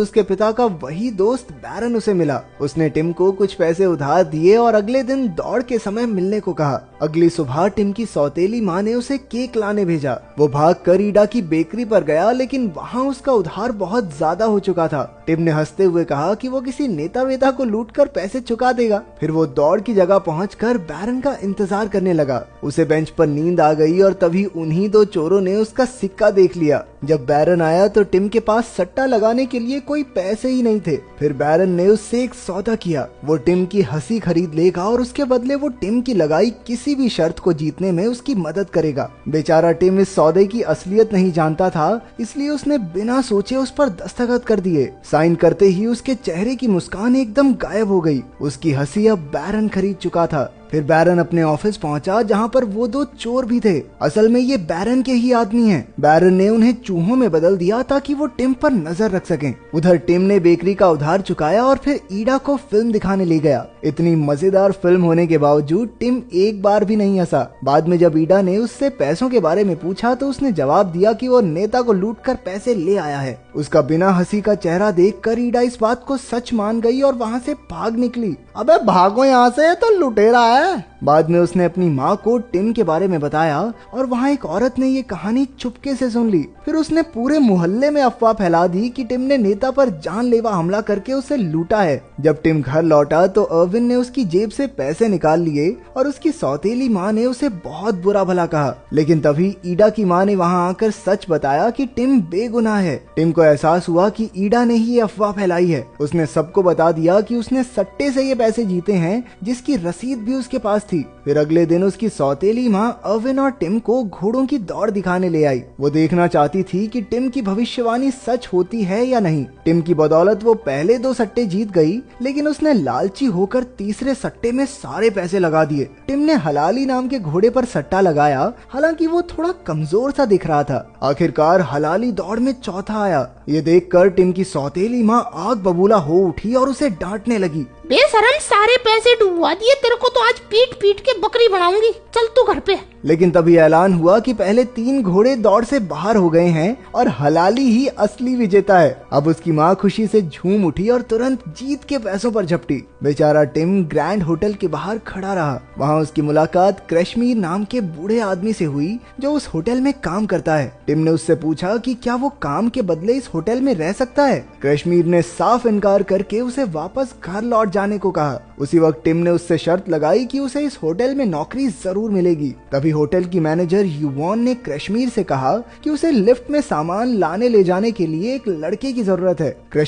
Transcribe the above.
उसके पिता का वही दोस्त बैरन उसे मिला। उसने टिम को कुछ पैसे उधार दिए और अगले दिन दौड़ के समय मिलने को कहा। अगली सुबह टिम की सौतेली माँ ने उसे केक लाने भेजा। वो भागकर ईडा की बेकरी पर गया, लेकिन वहाँ उसका उधार बहुत ज्यादा हो चुका था। टिम ने हंसते हुए कहा कि वो किसी नेता वेता को लूटकर पैसे चुका देगा। फिर वो दौड़ की जगह पहुंचकर बैरन का इंतजार करने लगा। उसे बेंच पर नींद आ गई और तभी उन्हीं दो चोरों ने उसका सिक्का देख लिया। जब बैरन आया तो टिम के पास सट्टा लगाने के लिए कोई पैसे ही नहीं थे। फिर बैरन ने उससे एक सौदा किया। वो टिम की हंसी खरीद लेगा और उसके बदले वो टिम की लगाई किसी भी शर्त को जीतने में उसकी मदद करेगा। बेचारा टिम इस सौदे की असलियत नहीं जानता था, इसलिए उसने बिना सोचे उस पर दस्तखत कर दिए। साइन करते ही उसके चेहरे की मुस्कान एकदम गायब हो गई। उसकी हंसी अब बैरन खरीद चुका था। फिर बैरन अपने ऑफिस पहुंचा, जहां पर वो दो चोर भी थे। असल में ये बैरन के ही आदमी हैं। बैरन ने उन्हें चूहों में बदल दिया ताकि वो टिम पर नजर रख सकें। उधर टिम ने बेकरी का उधार चुकाया और फिर ईडा को फिल्म दिखाने ले गया। इतनी मजेदार फिल्म होने के बावजूद टिम एक बार भी नहीं हंसा। बाद में जब ईडा ने उससे पैसों के बारे में पूछा तो उसने जवाब दिया कि वो नेता को लूटकर पैसे ले आया है। उसका बिना हंसी का चेहरा देखकर ईडा इस बात को सच मान गई और वहाँ से भाग निकली। अबे भागो यहाँ से, तो लुटेरा है। बाद में उसने अपनी माँ को टिम के बारे में बताया और वहाँ एक औरत ने ये कहानी चुपके से सुन ली। फिर उसने पूरे मोहल्ले में अफवाह फैला दी कि टिम ने नेता पर जानलेवा हमला करके उसे लूटा है। जब टिम घर लौटा तो अर्विन ने उसकी जेब से पैसे निकाल लिए और उसकी सौतेली माँ ने उसे बहुत बुरा भला कहा। लेकिन तभी ईडा की माँ ने वहाँ आकर सच बताया कि टिम बेगुनाह है। टिम को एहसास हुआ कि ईडा ने ही ये अफवाह फैलाई है। उसने सबको बता दिया कि उसने सट्टे से ये पैसे जीते हैं, जिसकी रसीद भी उसके पास थी। फिर अगले दिन उसकी सौतेली माँ अर्विन और टिम को घोड़ों की दौड़ दिखाने ले आई। वो देखना चाहती थी कि टिम की भविष्यवाणी सच होती है या नहीं। टिम की बदौलत वो पहले दो सट्टे जीत गई, लेकिन उसने लालची होकर तीसरे सट्टे में सारे पैसे लगा दिए। टिम ने हलाली नाम के घोड़े पर सट्टा लगाया, हालांकि वो थोड़ा कमजोर सा दिख रहा था। आखिरकार हलाली दौड़ में चौथा आया। ये देखकर टिम की सौतेली माँ आग बबूला हो उठी और उसे डांटने लगी। बेशरम, सारे पैसे डुबवा दिए, तेरे को तो आज पीट पीट के बकरी बनाऊंगी। चल तू घर पे। लेकिन तभी ऐलान हुआ कि पहले 3 घोड़े दौड़ से बाहर हो गए हैं और हलाली ही असली विजेता है। अब उसकी माँ खुशी से झूम उठी और तुरंत जीत के पैसों पर झपटी। बेचारा टिम ग्रैंड होटल के बाहर खड़ा रहा। वहाँ उसकी मुलाकात कश्मीर नाम के बूढ़े आदमी से हुई, जो उस होटल में काम करता है। टिम ने उससे पूछा कि क्या वो काम के बदले इस होटल में रह सकता है। कश्मीर ने साफ इनकार करके उसे वापस घर लौट जाने को कहा। उसी वक्त टिम ने उससे शर्त लगाई कि उसे इस होटल में नौकरी जरूर मिलेगी। तभी होटल की मैनेजर युवॉन ने कश्मीर से कहा कि उसे लिफ्ट में सामान लाने ले जाने के लिए एक लड़के की जरूरत है। कश्मीर